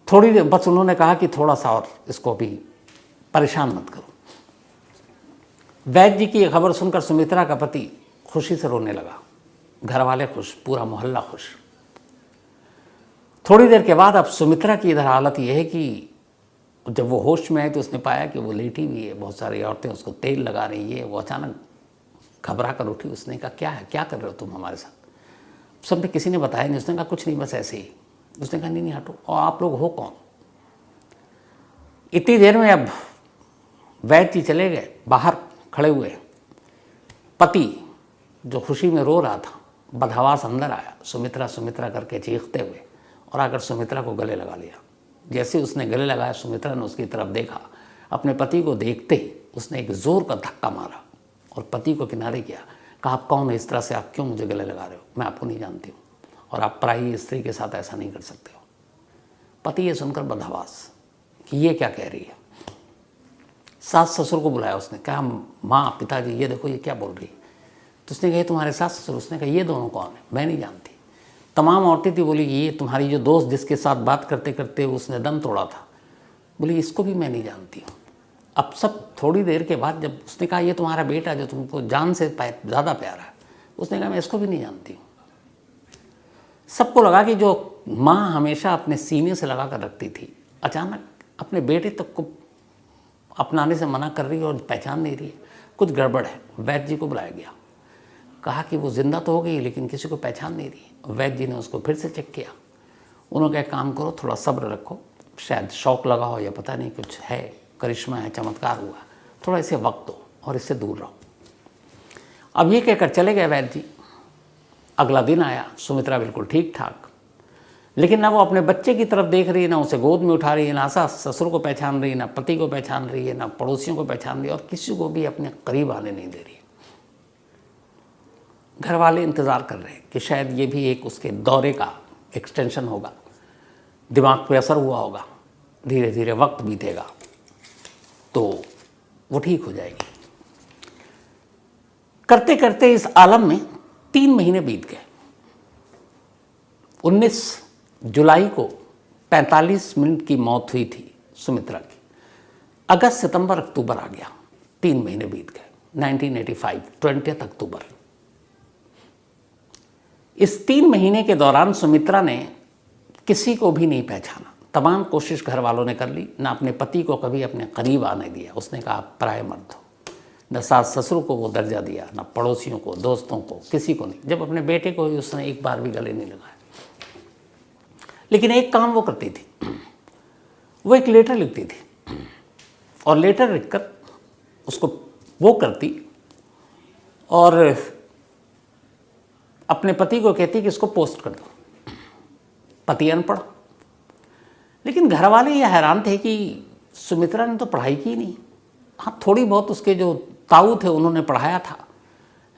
Speaker 1: थोड़ी देर बस उन्होंने कहा कि थोड़ा सा और इसको भी परेशान मत करो। वैद्य जी की ये खबर सुनकर सुमित्रा का पति खुशी से रोने लगा। घर वाले खुश, पूरा मोहल्ला खुश। थोड़ी देर के बाद अब सुमित्रा की इधर हालत यह है कि जब वो होश में आई तो उसने पाया कि वो लेटी हुई है, बहुत सारी औरतें उसको तेल लगा रही है। वो अचानक घबरा कर उठी। उसने कहा क्या है, क्या कर रहे हो तुम हमारे साथ। सबने किसी ने बताया नहीं। उसने कहा कुछ नहीं, बस ऐसे ही। उसने कहा नहीं हटो, और आप लोग हो कौन। इतनी देर में अब वैद्य जी चले गए। बाहर खड़े हुए पति जो खुशी में रो रहा था, बदहवास अंदर आया, सुमित्रा सुमित्रा करके चीखते हुए, और आकर सुमित्रा को गले लगा लिया। जैसे उसने गले लगाया, सुमित्रा ने उसकी तरफ देखा। अपने पति को देखते ही उसने एक जोर का धक्का मारा और पति को किनारे किया। कहा आप कौन है, इस तरह से आप क्यों मुझे गले लगा रहे हो, मैं आपको नहीं जानती हूँ और आप पराई स्त्री के साथ ऐसा नहीं कर सकते हो। पति ये सुनकर बदहवास कि ये क्या कह रही है। सास ससुर को बुलाया उसने, कहा माँ पिताजी ये देखो ये क्या बोल रही है। तो उसने कहा तुम्हारे सास ससुर। उसने कहा ये दोनों कौन है, मैं नहीं जानती। तमाम औरतें थी, बोली कि ये तुम्हारी जो दोस्त जिसके साथ बात करते करते उसने दम तोड़ा था, बोली इसको भी मैं नहीं जानती हूँ। अब सब थोड़ी देर के बाद जब उसने कहा ये तुम्हारा बेटा जो तुमको जान से ज़्यादा प्यारा है, उसने कहा मैं इसको भी नहीं जानती हूँ। सबको लगा कि जो माँ हमेशा अपने सीने से लगा कर रखती थी, अचानक अपने बेटे तक को अपनाने से मना कर रही है और पहचान नहीं रही है, कुछ गड़बड़ है। वैद्य जी को बुलाया गया। कहा कि वो जिंदा तो हो गई लेकिन किसी को पहचान नहीं रही। वैद्य जी ने उसको फिर से चेक किया। उन्होंने कहा काम करो, थोड़ा सब्र रखो, शायद शौक लगा हो या पता नहीं कुछ है, करिश्मा है, चमत्कार हुआ, थोड़ा इसे वक्त दो और इससे दूर रहो। अब ये कहकर चले गए वैद्य जी। अगला दिन आया, सुमित्रा बिल्कुल ठीक ठाक, लेकिन ना वो अपने बच्चे की तरफ देख रही है, ना उसे गोद में उठा रही है, ना सास ससुर को पहचान रही है, ना पति को पहचान रही है, ना पड़ोसियों को पहचान रही है और किसी को भी अपने करीब आने नहीं दे रही है। घर वाले इंतज़ार कर रहे हैं कि शायद ये भी एक उसके दौरे का एक्सटेंशन होगा, दिमाग पे असर हुआ होगा, धीरे धीरे वक्त बीतेगा तो वो ठीक हो जाएगी। करते करते इस आलम में 3 महीने बीत गए। 19 जुलाई को 45 मिनट की मौत हुई थी सुमित्रा की। अगस्त, सितंबर, अक्टूबर आ गया, 3 महीने बीत गए। 1985 20 अक्टूबर। इस 3 महीने के दौरान सुमित्रा ने किसी को भी नहीं पहचाना। तमाम कोशिश घर वालों ने कर ली, ना अपने पति को कभी अपने करीब आने दिया। उसने कहा आप पराये मर्द हो। न सास ससुर को वो दर्जा दिया, न पड़ोसियों को, दोस्तों को, किसी को नहीं। जब अपने बेटे को भी उसने एक बार भी गले नहीं लगाया। लेकिन एक काम वो करती थी, वो एक लेटर लिखती थी और लेटर लिखकर उसको वो करती और अपने पति को कहती कि इसको पोस्ट कर दो। पति अनपढ़, लेकिन घर वाले ये हैरान थे कि सुमित्रा ने तो पढ़ाई की नहीं। हाँ, थोड़ी बहुत उसके जो ताऊ थे उन्होंने पढ़ाया था,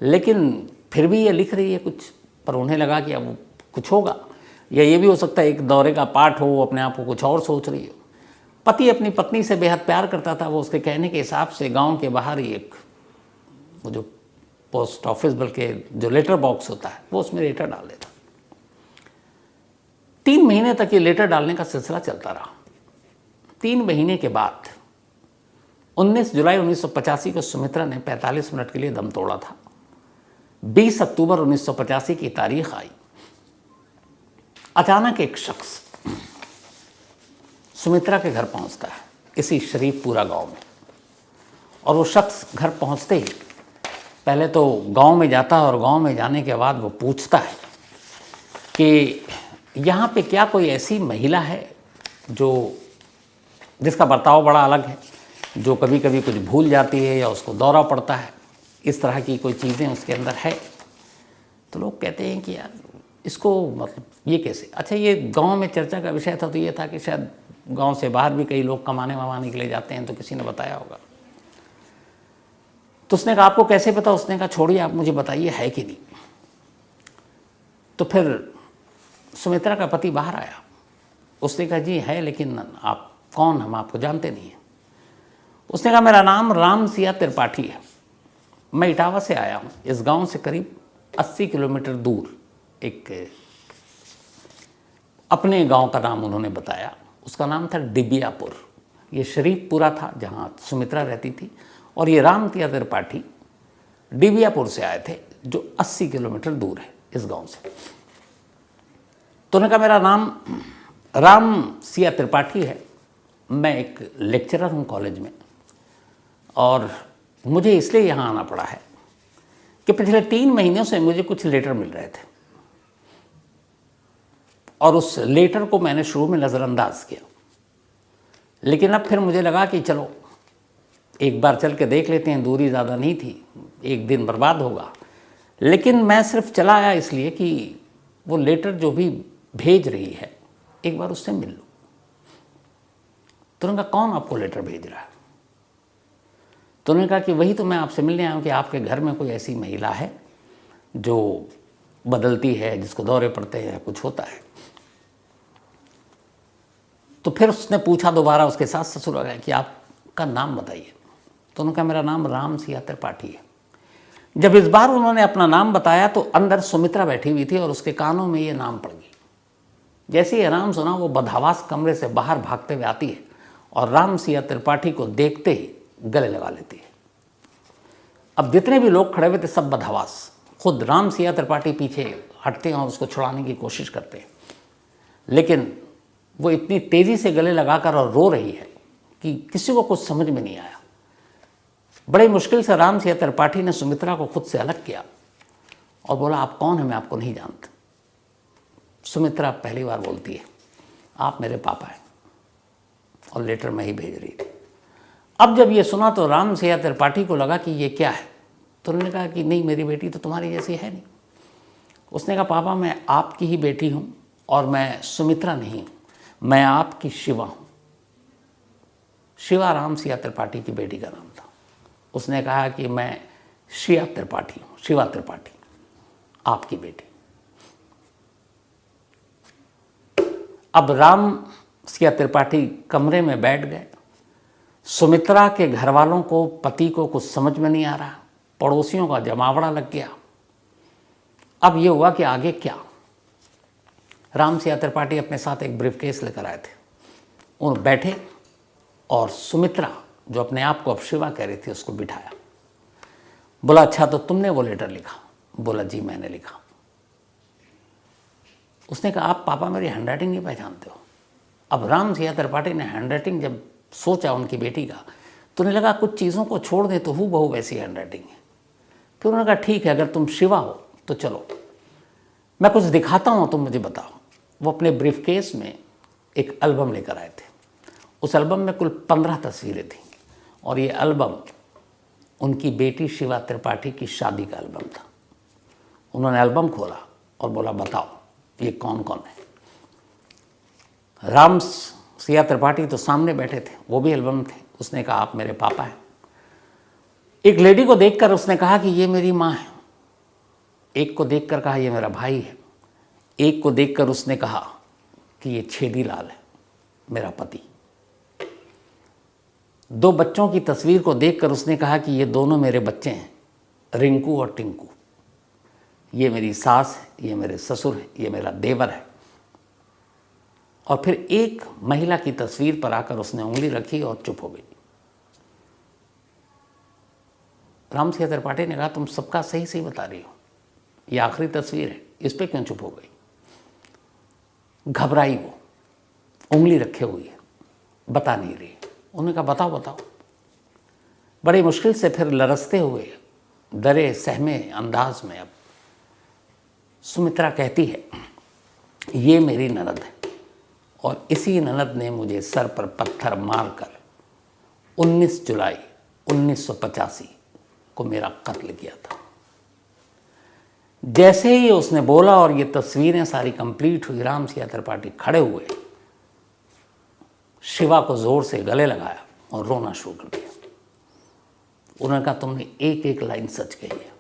Speaker 1: लेकिन फिर भी ये लिख रही है कुछ। पर उन्हें लगा कि अब कुछ होगा, या ये भी हो सकता है एक दौरे का पाठ हो, वो अपने आप को कुछ और सोच रही हो। पति अपनी पत्नी से बेहद प्यार करता था। वो उसके कहने के हिसाब से गांव के बाहर ही एक वो जो पोस्ट ऑफिस, बल्कि जो लेटर बॉक्स होता है, वो उसमें लेटर डाल देता। 3 महीने तक ये लेटर डालने का सिलसिला चलता रहा। 3 महीने के बाद 19 जुलाई 1985 को सुमित्रा ने 45 मिनट के लिए दम तोड़ा था। 20 अक्टूबर 1985 की तारीख आई। अचानक एक शख्स सुमित्रा के घर पहुंचता है, इसी शरीफपुरा गांव में। और वो शख्स घर पहुंचते ही पहले तो गांव में जाता है और गांव में जाने के बाद वो पूछता है कि यहाँ पे क्या कोई ऐसी महिला है जिसका बर्ताव बड़ा अलग है, जो कभी कभी कुछ भूल जाती है या उसको दौरा पड़ता है, इस तरह की कोई चीज़ें उसके अंदर है। तो लोग कहते हैं कि यार इसको मतलब ये कैसे। अच्छा, ये गांव में चर्चा का विषय था, तो ये था कि शायद गांव से बाहर भी कई लोग कमाने वमाने के लिए जाते हैं, तो किसी ने बताया होगा। तो उसने कहा आपको कैसे पता? उसने कहा छोड़िए, आप मुझे बताइए है कि नहीं। तो फिर सुमित्रा का पति बाहर आया। उसने कहा जी है, लेकिन आप कौन? हम आपको जानते नहीं हैं। उसने कहा मेरा नाम राम सिया त्रिपाठी है, मैं इटावा से आया हूँ। इस गांव से करीब 80 किलोमीटर दूर एक अपने गांव का नाम उन्होंने बताया। उसका नाम था डिबियापुर। ये शरीफपुरा था जहाँ सुमित्रा रहती थी, और ये राम सिया त्रिपाठी डिबियापुर से आए थे, जो 80 किलोमीटर दूर है इस गांव से। तो उन्होंने कहा मेरा नाम राम सिया त्रिपाठी है, मैं एक लेक्चरर हूँ कॉलेज में, और मुझे इसलिए यहाँ आना पड़ा है कि पिछले 3 महीनों से मुझे कुछ लेटर मिल रहे थे, और उस लेटर को मैंने शुरू में नज़रअंदाज किया। लेकिन अब फिर मुझे लगा कि चलो एक बार चल के देख लेते हैं, दूरी ज़्यादा नहीं थी, एक दिन बर्बाद होगा। लेकिन मैं सिर्फ चला आया इसलिए कि वो लेटर जो भी भेज रही है एक बार उससे मिल लूँ। तो उन्होंने कहा कौन आपको लेटर भेज रहा है? तो उन्होंने कहा कि वही तो मैं आपसे मिलने आया हूँ कि आपके घर में कोई ऐसी महिला है जो बदलती है, जिसको दौरे पड़ते हैं, कुछ होता है। तो फिर उसने पूछा दोबारा, उसके सास ससुर आ गए कि आपका नाम बताइए। तो उन्होंने कहा मेरा नाम राम सिया त्रिपाठी है। जब इस बार उन्होंने अपना नाम बताया तो अंदर सुमित्रा बैठी हुई थी और उसके कानों में ये नाम पड़ गई। जैसे ही नाम सुना, वो बदहवास कमरे से बाहर भागते हुए आती है और राम सिया त्रिपाठी को देखते ही गले लगा लेती है। अब जितने भी लोग खड़े हुए थे सब बदहवास, खुद राम सिया त्रिपाठी पीछे हटते हैं और उसको छुड़ाने की कोशिश करते हैं, लेकिन वो इतनी तेज़ी से गले लगाकर और रो रही है कि किसी को कुछ समझ में नहीं आया। बड़े मुश्किल से राम सिया त्रिपाठी ने सुमित्रा को खुद से अलग किया और बोला आप कौन हैं? मैं आपको नहीं जानता। सुमित्रा पहली बार बोलती है आप मेरे पापा हैं, और लेटर मैं ही भेज रही थी। अब जब ये सुना तो राम सिया त्रिपाठी को लगा कि ये क्या है। तो उन्होंने कहा कि नहीं, मेरी बेटी तो तुम्हारी जैसी है नहीं। उसने कहा पापा मैं आपकी ही बेटी हूँ, और मैं सुमित्रा नहीं हूँ, मैं आपकी शिवा हूँ। शिवा राम सिया त्रिपाठी की बेटी का नाम था। उसने कहा कि मैं शिया त्रिपाठी हूँ, शिवा त्रिपाठी आपकी बेटी। अब राम सिया त्रिपाठी कमरे में बैठ गए। सुमित्रा के घर वालों को, पति को कुछ समझ में नहीं आ रहा, पड़ोसियों का जमावड़ा लग गया। अब ये हुआ कि आगे क्या। राम सिया त्रिपाठी अपने साथ एक ब्रीफकेस लेकर आए थे। उन बैठे और सुमित्रा जो अपने आप को अब शिवा कह रही थी, उसको बिठाया। बोला अच्छा तो तुमने वो लेटर लिखा? बोला जी मैंने लिखा। उसने कहा आप पापा मेरी हैंडराइटिंग नहीं पहचानते हो? अब राम सिंह त्रिपाठी ने हैंडराइटिंग जब सोचा उनकी बेटी का, तो उन्हें लगा कुछ चीज़ों को छोड़ दे तो हूबहू वैसी हैंडराइटिंग है। फिर उन्होंने कहा ठीक है, अगर तुम शिवा हो तो चलो मैं कुछ दिखाता हूँ, तुम मुझे बताओ। वो अपने ब्रीफ केस में एक एल्बम लेकर आए थे। उस एल्बम में कुल 15 तस्वीरें थीं और ये एल्बम उनकी बेटी शिवा त्रिपाठी की शादी का एल्बम था। उन्होंने एल्बम खोला और बोला बताओ ये कौन कौन है। राम सिंह त्रिपाठी तो सामने बैठे थे, वो भी एल्बम थे। उसने कहा आप मेरे पापा हैं। एक लेडी को देखकर उसने कहा कि ये मेरी माँ है। एक को देखकर कहा ये मेरा भाई है। एक को देखकर उसने कहा कि ये छेदी लाल है, मेरा पति। 2 बच्चों की तस्वीर को देखकर उसने कहा कि ये दोनों मेरे बच्चे हैं, रिंकू और टिंकू। ये मेरी सास है, ये मेरे ससुर है, ये मेरा देवर है। और फिर एक महिला की तस्वीर पर आकर उसने उंगली रखी और चुप हो गई। राम सिंह त्रिपाठी ने कहा तुम सबका सही सही बता रही हो, ये आखिरी तस्वीर है, इस पे क्यों चुप हो गई? घबराई वो, उंगली रखे हुई है, बता नहीं रही। उन्होंने कहा बताओ बताओ। बड़ी मुश्किल से फिर लरसते हुए डरे सहमे अंदाज में अब सुमित्रा कहती है ये मेरी ननद है और इसी ननद ने मुझे सर पर पत्थर मारकर 19 जुलाई 1985 को मेरा कत्ल किया था। जैसे ही उसने बोला और ये तस्वीरें सारी कंप्लीट हुई, राम सिंह त्रिपाठी खड़े हुए, शिवा को जोर से गले लगाया और रोना शुरू कर दिया। उन्होंने कहा तुमने एक एक लाइन सच कही है।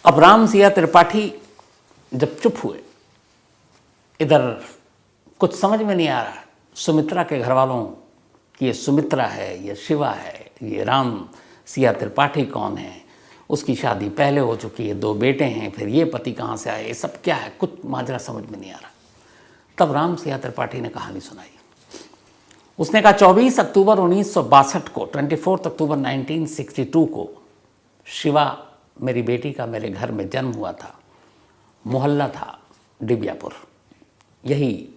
Speaker 1: अब राम सिंह त्रिपाठी जब चुप हुए, इधर कुछ समझ में नहीं आ रहा सुमित्रा के घर वालों कि ये सुमित्रा है, ये शिवा है, ये राम सिंह त्रिपाठी कौन है, उसकी शादी पहले हो चुकी है, 2 बेटे हैं, फिर ये पति कहाँ से आए, ये सब क्या है, कुछ माजरा समझ में नहीं आ रहा। तब राम सिंह त्रिपाठी ने कहानी सुनाई। उसने कहा 24 अक्टूबर 1962 को, 24 अक्टूबर 1962 को शिवा मेरी बेटी का मेरे घर में जन्म हुआ था। मोहल्ला था डिबियापुर, यही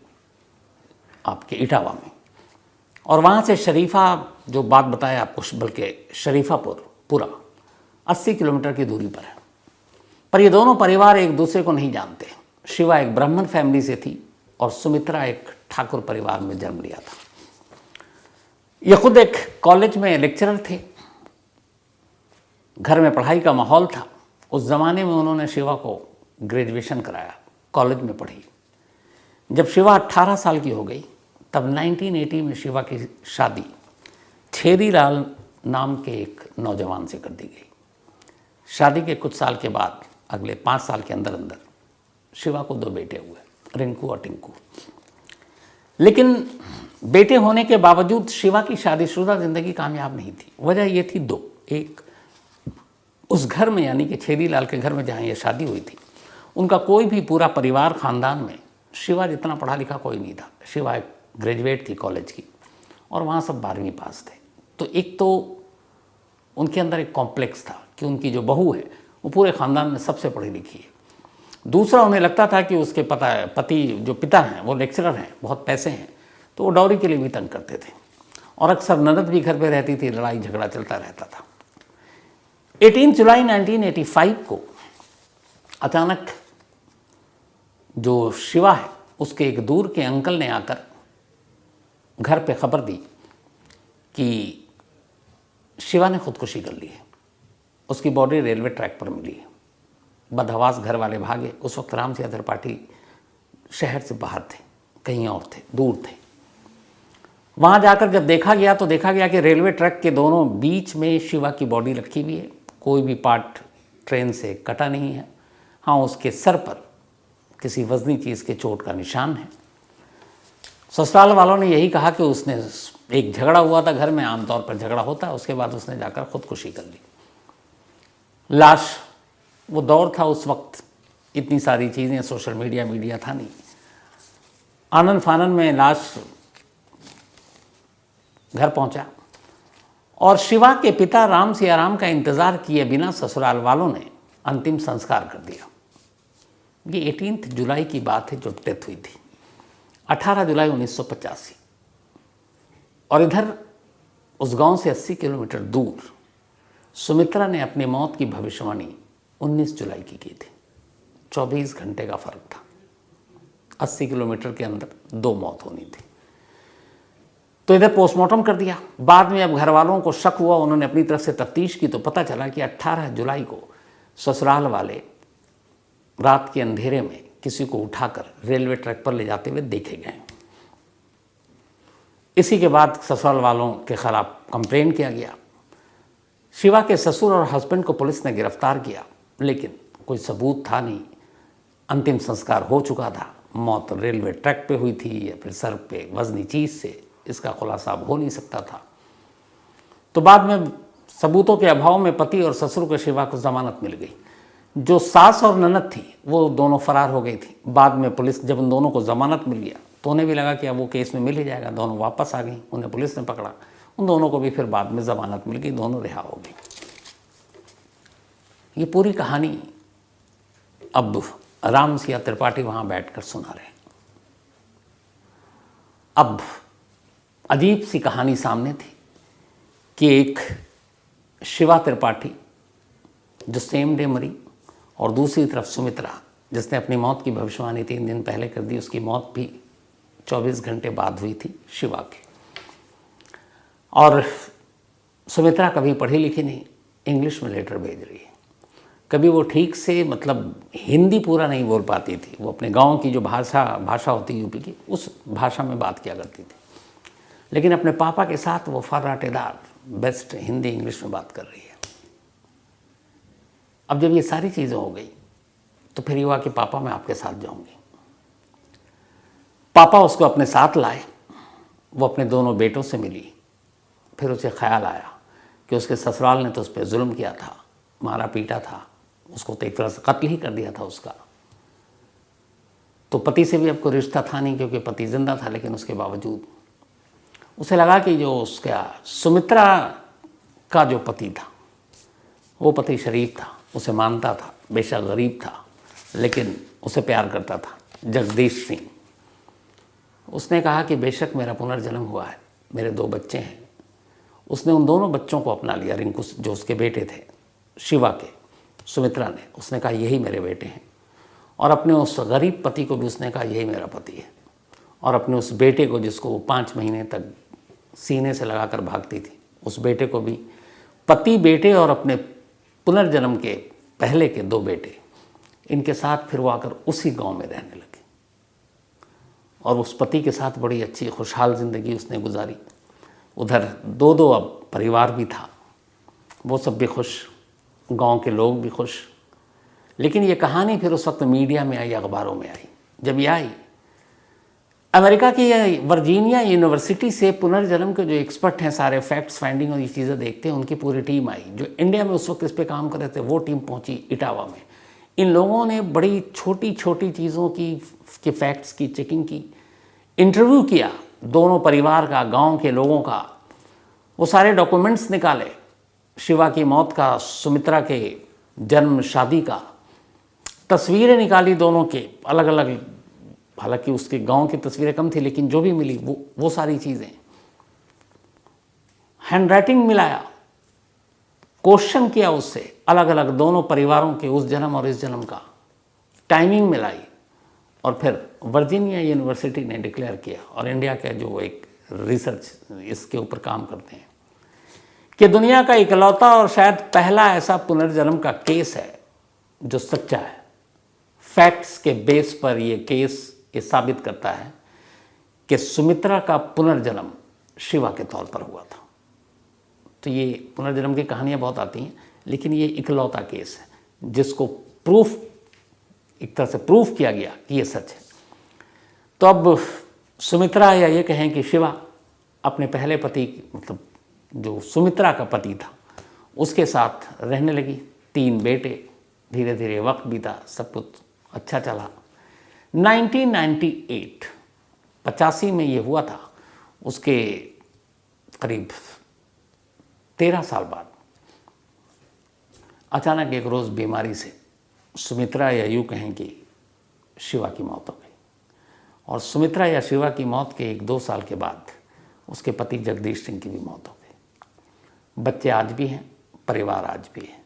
Speaker 1: आपके इटावा में। और वहाँ से शरीफा, जो बात बताया आपको, बल्कि शरीफापुर पूरा 80 किलोमीटर की दूरी पर है। पर ये दोनों परिवार एक दूसरे को नहीं जानते। शिवा एक ब्राह्मण फैमिली से थी और सुमित्रा एक ठाकुर परिवार में जन्म लिया था। ये खुद एक कॉलेज में लेक्चरर थे, घर में पढ़ाई का माहौल था। उस ज़माने में उन्होंने शिवा को ग्रेजुएशन कराया, कॉलेज में पढ़ी। जब शिवा 18 साल की हो गई तब 1980 में शिवा की शादी छेदी लाल नाम के एक नौजवान से कर दी गई। शादी के कुछ साल के बाद, अगले 5 साल के अंदर अंदर शिवा को 2 बेटे हुए, रिंकू और टिंकू। लेकिन बेटे होने के बावजूद शिवा की शादीशुदा जिंदगी कामयाब नहीं थी। वजह ये थी 2। एक, उस घर में यानी कि छेदी लाल के घर में जहाँ ये शादी हुई थी, उनका कोई भी पूरा परिवार खानदान में शिवा जितना पढ़ा लिखा कोई नहीं था। शिवा एक ग्रेजुएट थी कॉलेज की और वहाँ सब 12वीं पास थे। तो एक तो उनके अंदर एक कॉम्प्लेक्स था कि उनकी जो बहू है वो पूरे ख़ानदान में सबसे पढ़ी लिखी है। दूसरा, उन्हें लगता था कि उसके पति जो पिता हैं वो लेक्चरर हैं, बहुत पैसे हैं, तो वो डॉरी के लिए भी तंग करते थे और अक्सर ननद भी घर पे रहती थी, लड़ाई झगड़ा चलता रहता था। 18 जुलाई 1985 को अचानक जो शिवा है उसके एक दूर के अंकल ने आकर घर पे खबर दी कि शिवा ने खुदकुशी कर ली है। उसकी बॉडी रेलवे ट्रैक पर मिली है। बदहवास घर वाले भागे। उस वक्त राम सिंह त्रिपाठी शहर से बाहर थे, कहीं और थे, दूर थे। वहाँ जाकर जब देखा गया तो देखा गया कि रेलवे ट्रैक के दोनों बीच में शिवा की बॉडी रखी हुई है। कोई भी पार्ट ट्रेन से कटा नहीं है। हाँ, उसके सर पर किसी वजनी चीज़ के चोट का निशान है। ससुराल वालों ने यही कहा कि उसने एक झगड़ा हुआ था घर में, आमतौर पर झगड़ा होता है, उसके बाद उसने जाकर खुदकुशी कर ली। लाश, वो दौर था उस वक्त, इतनी सारी चीज़ें, सोशल मीडिया था नहीं। आनन फानन में लाश घर पहुंचा और शिवा के पिता राम सियाराम का इंतज़ार किए बिना ससुराल वालों ने अंतिम संस्कार कर दिया। ये 18 जुलाई की बात है जो डेथ हुई थी, 18 जुलाई 1985। और इधर उस गांव से 80 किलोमीटर दूर सुमित्रा ने अपनी मौत की भविष्यवाणी 19 जुलाई की थी। 24 घंटे का फर्क था, 80 किलोमीटर के अंदर 2 मौत होनी थी। तो इधर पोस्टमार्टम कर दिया। बाद में अब घर वालों को शक हुआ, उन्होंने अपनी तरफ से तफ्तीश की तो पता चला कि 18 जुलाई को ससुराल वाले रात के अंधेरे में किसी को उठाकर रेलवे ट्रैक पर ले जाते हुए देखे गए। इसी के बाद ससुराल वालों के खिलाफ कंप्लेन किया गया। शिवा के ससुर और हस्बैंड को पुलिस ने गिरफ्तार किया, लेकिन कोई सबूत था नहीं। अंतिम संस्कार हो चुका था, मौत रेलवे ट्रैक पे हुई थी या फिर सर पे वजनी चीज़ से, इसका खुलासा अब हो नहीं सकता था। तो बाद में सबूतों के अभाव में पति और ससुर को शिवा को जमानत मिल गई। जो सास और ननद थी वो दोनों फरार हो गई थी। बाद में पुलिस जब उन दोनों को जमानत मिल गया तो उन्हें भी लगा कि अब वो केस में मिल ही जाएगा, दोनों वापस आ गई। उन्हें पुलिस ने पकड़ा, उन दोनों को भी फिर बाद में जमानत मिल गई, दोनों रिहा हो गई। ये पूरी कहानी अब राम सिया त्रिपाठी वहाँ बैठकर सुना रहे हैं। अब अजीब सी कहानी सामने थी कि एक शिवा त्रिपाठी जो सेम डे मरी, और दूसरी तरफ सुमित्रा जिसने अपनी मौत की भविष्यवाणी 3 दिन पहले कर दी, उसकी मौत भी 24 घंटे बाद हुई थी शिवा के। और सुमित्रा कभी पढ़ी लिखी नहीं, इंग्लिश में लेटर भेज रही है। कभी वो ठीक से मतलब हिंदी पूरा नहीं बोल पाती थी, वो अपने गांव की जो भाषा होती है यूपी की, उस भाषा में बात किया करती थी। लेकिन अपने पापा के साथ वो फर्राटेदार बेस्ट हिंदी इंग्लिश में बात कर रही है। अब जब ये सारी चीज़ें हो गई तो फिर ये हुआ कि पापा मैं आपके साथ जाऊंगी। पापा उसको अपने साथ लाए, वो अपने दोनों बेटों से मिली। फिर उसे ख्याल आया कि उसके ससुराल ने तो उस पर जुल्म किया था, मारा पीटा था, उसको तो एक तरह से कत्ल ही कर दिया था उसका। तो पति से भी अब कोई रिश्ता था नहीं क्योंकि पति जिंदा था, लेकिन उसके बावजूद उसे लगा कि जो उसका सुमित्रा का जो पति था वो पति शरीफ था, उसे मानता था, बेशक गरीब था लेकिन उसे प्यार करता था, जगदीश सिंह। उसने कहा कि बेशक मेरा पुनर्जन्म हुआ है, मेरे 2 बच्चे हैं। उसने उन दोनों बच्चों को अपना लिया, रिंकू जो उसके बेटे थे शिवा के, सुमित्रा ने, उसने कहा यही मेरे बेटे हैं। और अपने उस गरीब पति को भी उसने कहा यही मेरा पति है। और अपने उस बेटे को जिसको वो 5 महीने तक सीने से लगाकर भागती थी, उस बेटे को भी, पति बेटे और अपने पुनर्जन्म के पहले के 2 बेटे, इनके साथ फिर वो आकर उसी गांव में रहने लगे। और उस पति के साथ बड़ी अच्छी खुशहाल ज़िंदगी उसने गुजारी। उधर 2 अब परिवार भी था, वो सब भी खुश, गांव के लोग भी खुश। लेकिन ये कहानी फिर उस वक्त मीडिया में आई, अखबारों में आई। जब ये आई, अमेरिका की वर्जीनिया यूनिवर्सिटी से पुनर्जन्म के जो एक्सपर्ट हैं, सारे फैक्ट्स फाइंडिंग और ये चीज़ें देखते हैं, उनकी पूरी टीम आई। जो इंडिया में उस वक्त इस पे काम कर रहे थे वो टीम पहुंची इटावा में। इन लोगों ने बड़ी छोटी छोटी चीज़ों की फैक्ट्स की चेकिंग की, इंटरव्यू किया दोनों परिवार का, गांव के लोगों का। वो सारे डॉक्यूमेंट्स निकाले, शिवा की मौत का, सुमित्रा के जन्म शादी का, तस्वीरें निकाली दोनों के अलग अलग। हालांकि उसके गांव की तस्वीरें कम थी, लेकिन जो भी मिली वो सारी चीज़ें, हैंडराइटिंग मिलाया, क्वेश्चन किया उससे अलग अलग दोनों परिवारों के, उस जन्म और इस जन्म का, टाइमिंग मिलाई। और फिर वर्जीनिया यूनिवर्सिटी ने डिक्लेयर किया, और इंडिया का जो एक रिसर्च इसके ऊपर काम करते हैं, कि दुनिया का इकलौता और शायद पहला ऐसा पुनर्जन्म का केस है जो सच्चा है। फैक्ट्स के बेस पर ये केस ये साबित करता है कि सुमित्रा का पुनर्जन्म शिवा के तौर पर हुआ था। तो ये पुनर्जन्म की कहानियाँ बहुत आती हैं, लेकिन ये इकलौता केस है जिसको प्रूफ, एक तरह से प्रूफ किया गया कि ये सच है। तो अब सुमित्रा, या ये कहें कि शिवा, अपने पहले पति, मतलब जो सुमित्रा का पति था, उसके साथ रहने लगी। 3 बेटे, धीरे धीरे वक्त बीता, सब कुछ अच्छा चला। 1998 85 में ये हुआ था। उसके करीब 13 साल बाद अचानक एक रोज़ बीमारी से सुमित्रा या यूँ कहें कि शिवा की मौत हो गई। और सुमित्रा या शिवा की मौत के 1-2 साल के बाद उसके पति जगदीश सिंह की भी मौत हो गई। बच्चे आज भी हैं, परिवार आज भी है,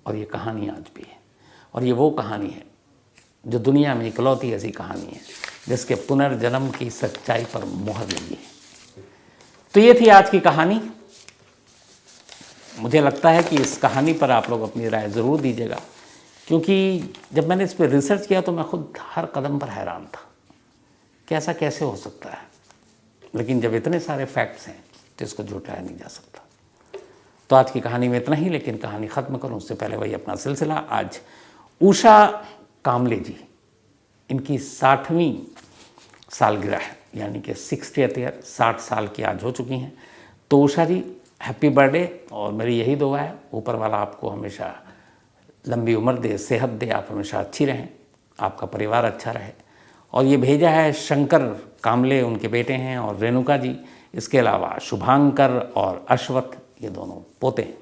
Speaker 1: और ये कहानी आज भी है। और ये वो कहानी है जो दुनिया में इकलौती ऐसी कहानी है जिसके पुनर्जन्म की सच्चाई पर मुहर लगी है। तो ये थी आज की कहानी। मुझे लगता है कि इस कहानी पर आप लोग अपनी राय ज़रूर दीजिएगा, क्योंकि जब मैंने इस पर रिसर्च किया तो मैं खुद हर कदम पर हैरान था कि ऐसा कैसे हो सकता है। लेकिन जब इतने सारे फैक्ट्स हैं तो इसको झुटलाया नहीं जा सकता। तो आज की कहानी में इतना ही, लेकिन कहानी ख़त्म करूं उससे पहले वही अपना सिलसिला। आज उषा कामले जी, इनकी 60वीं सालगिरह है, यानी कि 60th ईयर, 60 साल की आज हो चुकी हैं। तो उषा जी हैप्पी बर्थडे, और मेरी यही दुआ है ऊपर वाला आपको हमेशा लंबी उम्र दे, सेहत दे, आप हमेशा अच्छी रहें, आपका परिवार अच्छा रहे। और ये भेजा है शंकर कामले, उनके बेटे हैं, और रेणुका जी, इसके अलावा शुभांकर और अश्वथ, ये दोनों पोते हैं।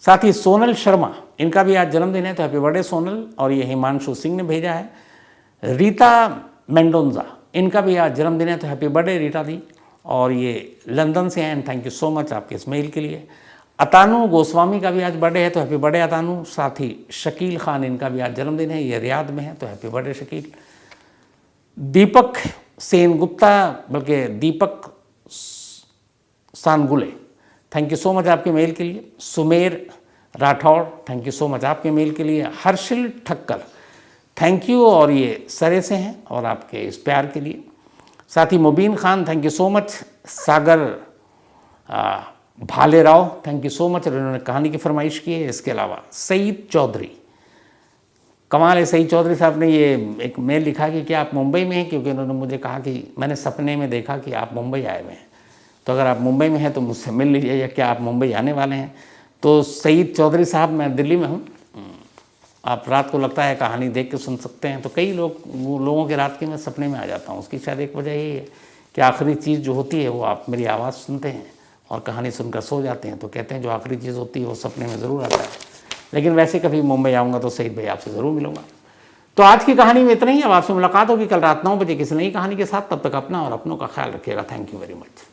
Speaker 1: साथ ही सोनल शर्मा, इनका भी आज जन्मदिन है, तो हैप्पी बर्थडे सोनल। और ये हिमांशु सिंह ने भेजा है। रीता मेंडोंजा, इनका भी आज जन्मदिन है, तो हैप्पी बर्थडे रीता दी। और ये लंदन से हैं, and thank you so much आपके इस मेल के लिए। अतानु गोस्वामी का भी आज बर्थडे है, तो हैप्पी बर्थडे अतानु। साथ ही शकील खान, इनका भी आज जन्मदिन है, ये रियाद में है, तो हैप्पी बर्थडे शकील। दीपक सेन गुप्ता, बल्कि दीपक सानगुले, थैंक यू सो मच आपके मेल के लिए। Sumer Rathore, thank you so much आपके मेल के लिए। हर्षिल ठक्कर, थैंक यू, और ये सरे से हैं, और आपके इस प्यार के लिए। साथ ही Mubeen Khan, thank you so much. Sagar Bhalerao, thank you so much, उन्होंने कहानी की फरमाइश की है। इसके अलावा सईद चौधरी, कमाल है, सईद चौधरी साहब ने ये एक मेल लिखा कि क्या आप मुंबई में हैं, क्योंकि उन्होंने मुझे कहा कि मैंने सपने में देखा कि आप मुंबई आए हुए हैं, तो अगर आप मुंबई में हैं तो मुझसे मिल लीजिए, या क्या आप मुंबई आने वाले हैं। तो सईद चौधरी साहब, मैं दिल्ली में हूँ, आप रात को लगता है कहानी देख के सुन सकते हैं। तो कई लोगों के रात के मैं सपने में आ जाता हूँ। उसकी शायद एक वजह यही है कि आखिरी चीज़ जो होती है वो आप मेरी आवाज़ सुनते हैं और कहानी सुनकर सो जाते हैं। तो कहते हैं जो आखिरी चीज़ होती है वो सपने में ज़रूर आता है। लेकिन वैसे कभी मुंबई आऊँगा तो सईद भाई आपसे ज़रूर मिलूँगा। तो आज की कहानी में इतना ही। अब आपसे मुलाकात होगी कल रात 9 बजे किसी नई कहानी के साथ। तब तक अपना और अपनों का ख्याल रखिएगा। Thank you very much.